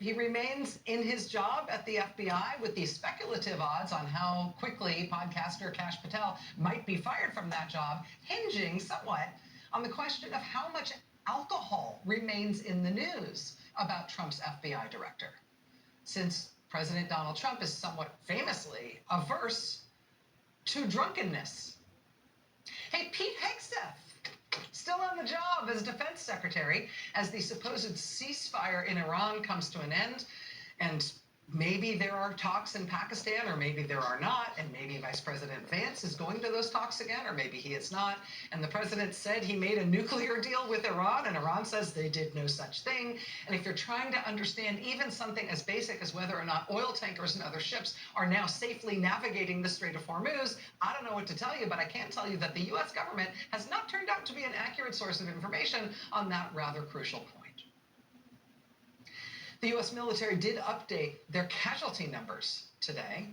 he remains in his job at the FBI with the speculative odds on how quickly podcaster Kash Patel might be fired from that job, hinging somewhat on the question of how much alcohol remains in the news about Trump's FBI director, since President Donald Trump is somewhat famously averse to drunkenness. Hey, Pete Hegseth, still on the job as defense secretary as the supposed ceasefire in Iran comes to an end, and maybe there are talks in Pakistan, or maybe there are not, and maybe Vice President Vance is going to those talks again, or maybe he is not. And the president said he made a nuclear deal with Iran, and Iran says they did no such thing. And if you're trying to understand even something as basic as whether or not oil tankers and other ships are now safely navigating the Strait of Hormuz, I don't know what to tell you, but I can tell you that the US government has not turned out to be an accurate source of information on that rather crucial point. The U.S. military did update their casualty numbers today.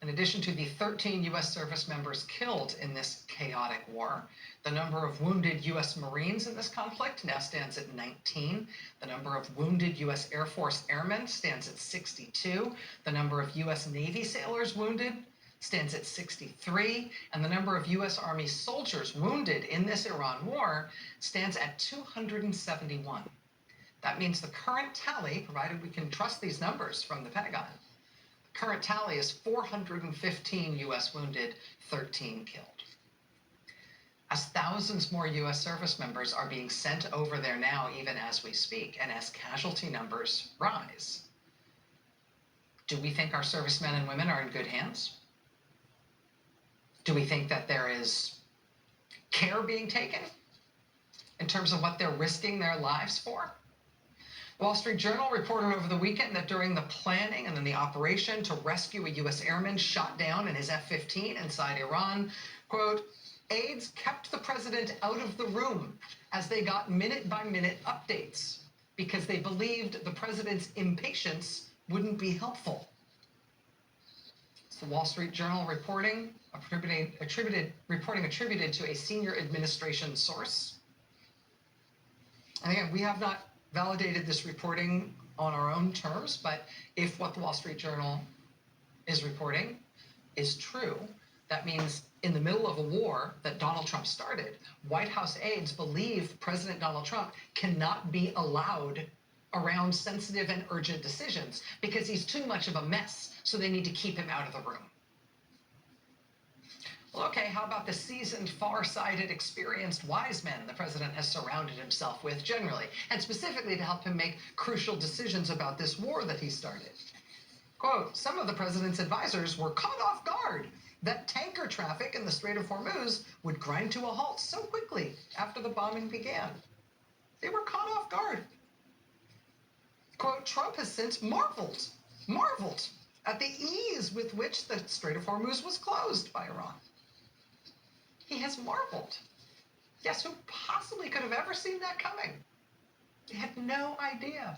In addition to the 13 U.S. service members killed in this chaotic war, the number of wounded U.S. Marines in this conflict now stands at 19. The number of wounded U.S. Air Force airmen stands at 62. The number of U.S. Navy sailors wounded stands at 63. And the number of U.S. Army soldiers wounded in this Iran war stands at 271. That means the current tally, provided we can trust these numbers from the Pentagon, the current tally is 415 U.S. wounded, 13 killed. As thousands more U.S. service members are being sent over there now, even as we speak, and as casualty numbers rise, do we think our servicemen and women are in good hands? Do we think that there is care being taken in terms of what they're risking their lives for? Wall Street Journal reported over the weekend that during the planning and then the operation to rescue a U.S. airman shot down in his F-15 inside Iran, quote, aides kept the president out of the room as they got minute-by-minute updates because they believed the president's impatience wouldn't be helpful. It's the Wall Street Journal reporting attributed to a senior administration source. And again, we have not validated this reporting on our own terms, but if what the Wall Street Journal is reporting is true, that means in the middle of a war that Donald Trump started, White House aides believe President Donald Trump cannot be allowed around sensitive and urgent decisions because he's too much of a mess, so they need to keep him out of the room. Well, okay, how about the seasoned, far-sighted, experienced wise men the president has surrounded himself with generally, and specifically to help him make crucial decisions about this war that he started? Quote, some of the president's advisors were caught off guard that tanker traffic in the Strait of Hormuz would grind to a halt so quickly after the bombing began. They were caught off guard. Quote, Trump has since marveled at the ease with which the Strait of Hormuz was closed by Iran. He has marveled. Yes, who possibly could have ever seen that coming? They had no idea